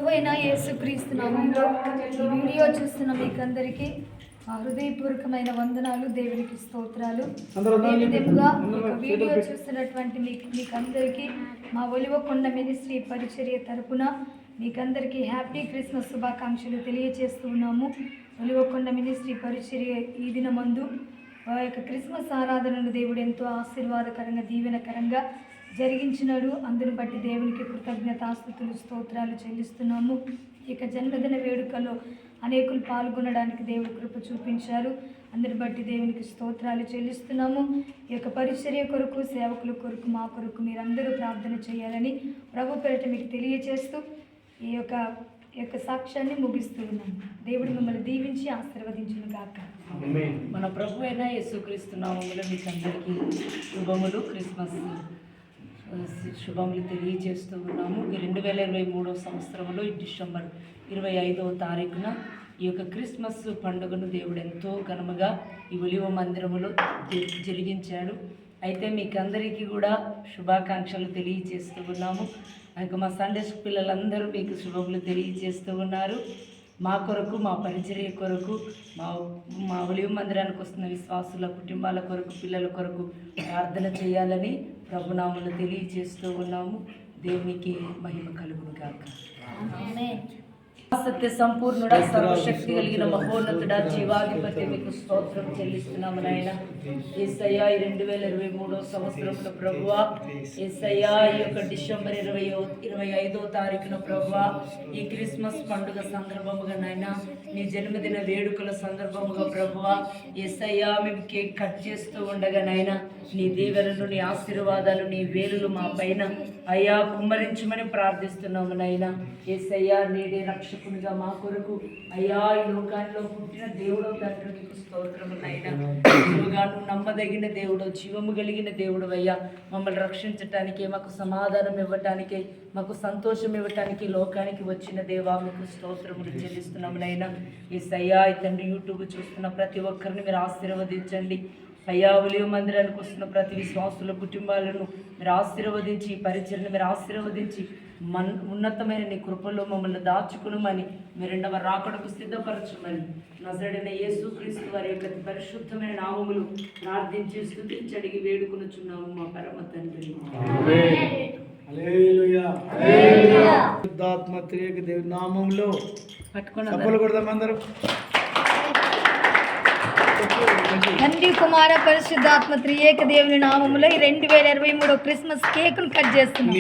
ప్రభువైన యేసుక్రీస్తు నామములో ఈ వీడియో చూస్తున్న మీకందరికీ హృదయపూర్వకమైన వందనాలు, దేవునికి స్తోత్రాలు. విధముగా వీడియో చూస్తున్నటువంటి మీకందరికీ మా ఒలివకొండ మినిస్ట్రీ పరిచర్య తరపున మీకందరికీ హ్యాపీ క్రిస్మస్ శుభాకాంక్షలు తెలియజేస్తూ ఉన్నాము. ఒలివకొండ మినిస్ట్రీ పరిచర్య ఈ దినమందు క్రిస్మస్ ఆరాధనను దేవుడు ఎంతో ఆశీర్వాదకరంగా దీవెనకరంగా జరిగించినాడు. అందును బట్టి దేవునికి కృతజ్ఞతాస్తుతులు స్తోత్రాలు చెల్లిస్తున్నాము. ఇక జన్మదిన వేడుకలో అనేకులు పాల్గొనడానికి దేవుడు కృప చూపించారు. అందుని బట్టి దేవునికి స్తోత్రాలు చెల్లిస్తున్నాము. ఈ యొక్క పరిచర్య కొరకు, సేవకుల కొరకు, మా కొరకు మీరందరూ ప్రార్థన చేయాలని ప్రభు పేరిట మీకు తెలియజేస్తూ ఈ యొక్క సాక్ష్యాన్ని ముగిస్తూ ఉన్నాను. దేవుడు మిమ్మల్ని దీవించి ఆశీర్వదించును గాక. మన ప్రభు అయిన యేసుక్రీస్తు నామములో మీకు అందరికీ శుభములు, క్రిస్మస్ శుభములు తెలియజేస్తూ ఉన్నాము. 2023 సంవత్సరంలో డిసెంబర్ 25వ తారీఖున ఈ యొక్క క్రిస్మస్ పండుగను దేవుడు ఎంతో ఘనముగా ఈ ఒలివ మందిరములో జరిగించాడు. అయితే మీకు అందరికీ కూడా శుభాకాంక్షలు తెలియజేస్తూ ఉన్నాము. మా సండే పిల్లలందరూ మీకు శుభములు తెలియజేస్తూ ఉన్నారు. మా కొరకు, మా పరిచర్య కొరకు, మా ఒలివ మందిరానికి వస్తున్న విశ్వాసుల కుటుంబాల కొరకు, పిల్లల కొరకు ప్రార్థన చేయాలని ప్రభునామములు తెలియజేస్తూ ఉన్నాము. దేవునికి మహిమ కలుగును గాక. సత్య సంపూర్ణుడా, సర్వశక్తి కలిగిన మహోన్నతుడా, జీవాధిపతి మీకు స్తోత్రం చెల్లిస్తున్నాము నాయన. యేసయ్యా, 2023 సంవత్సరంలో ప్రభువా, యేసయ్యా ఈ యొక్క డిసెంబర్ 25వ తారీఖున ప్రభువా, ఈ క్రిస్మస్ పండుగ సందర్భముగా నాయన, నీ జన్మదిన వేడుకల సందర్భముగా ప్రభువా, యేసయ్యా మేము కేక్ కట్ చేస్తూ ఉండగా నాయన, నీ దీవెనలు, నీ ఆశీర్వాదాలు, నీ వేలులు మా పైన అయ్యా కుమ్మరించమని ప్రార్థిస్తున్నాము నాయన. యేసయ్యా, నేడే రక్షకునిగా మా కొరకు అయ్యా ఈ లోకాల్లో పుట్టిన దేవుడు తండ్రి నీకు స్తోత్రము నాయన. నువ్వు నమ్మదగిన దేవుడు, జీవము కలిగిన దేవుడు అయ్యా. మమ్మల్ని రక్షించటానికి, మాకు సమాధానం ఇవ్వటానికి, మాకు సంతోషం ఇవ్వటానికి లోకానికి వచ్చిన దేవా మీకు స్తోత్రములు చెల్లిస్తున్నాము నాయన. యేసయ్యా, ఈ తండ్రి యూట్యూబ్ చూస్తున్న ప్రతి ఒక్కరిని మీరు ఆశీర్వదించండి అయ్యా. ఒలివ మందిరానికి వస్తున్న ప్రతి విశ్వాసుల కుటుంబాలను మీరు ఆశీర్వదించి, పరిచయను మీరు ఆశీర్వదించి, ఉన్నతమైన నీ కృపలో మమ్మల్ని దాచుకునమని, మీరు రెండవ రాకడకు సిద్ధపరచమని నజరేయుడైన యేసుక్రీస్తు వారి యొక్క పరిశుద్ధమైన నామములు ప్రార్థించి స్తుతించి అడిగి వేడుకొనుచున్నాము మా పరమ తండ్రి. దేవుని నామములో పట్టుకుని అందరం తండ్రి, కుమార, పరిశుద్ధాత్మ త్రియేక దేవుని నామములో ఈ 2023 క్రిస్మస్ కేకును కట్ చేస్తున్నాం.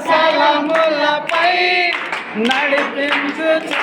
స్థలములపై నడిపించుచున్నావు.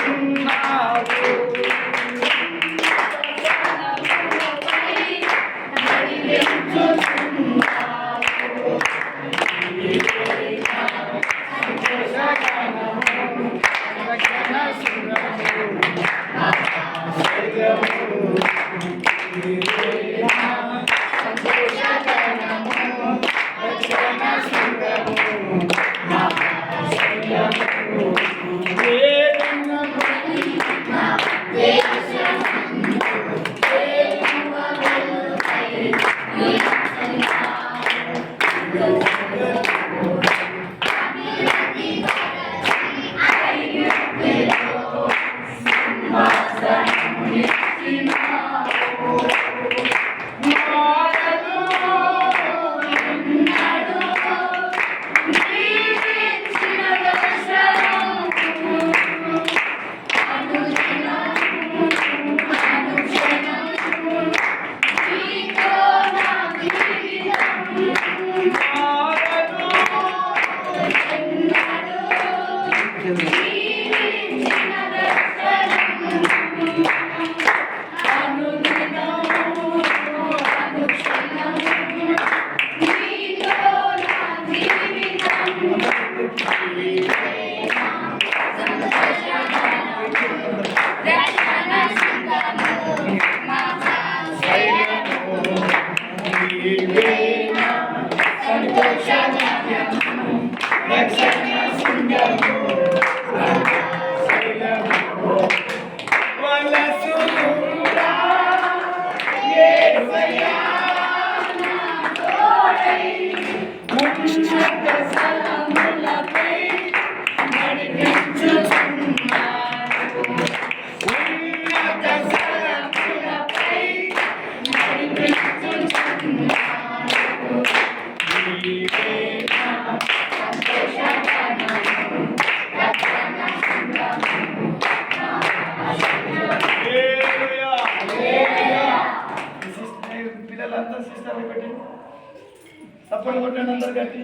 సపోర్ట్ కొట్టండి అందరు గట్టి.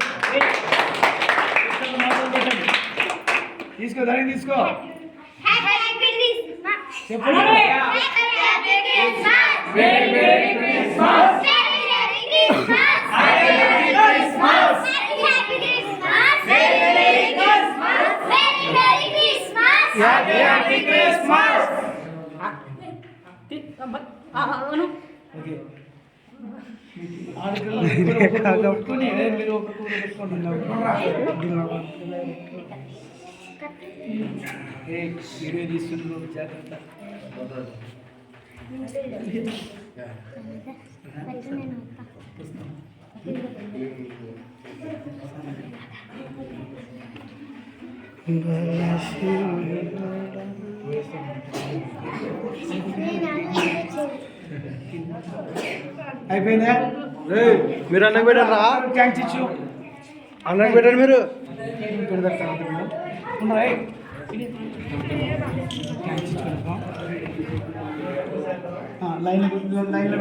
తీసుకో దానికి తీసుకో చెప్పండి. Happy Christmas. ఓకే పెట్టుకుని మీరు ఒక కూర పెట్టుకోండి. వీడియో తీసుకుంటున్నారు జాగ్రత్త. అయిపోయిందా? మీరు అన్నకు పెట్టరా? థ్యాంక్స్ ఇచ్చు అన్నకు పెట్టండి మీరు. లైన్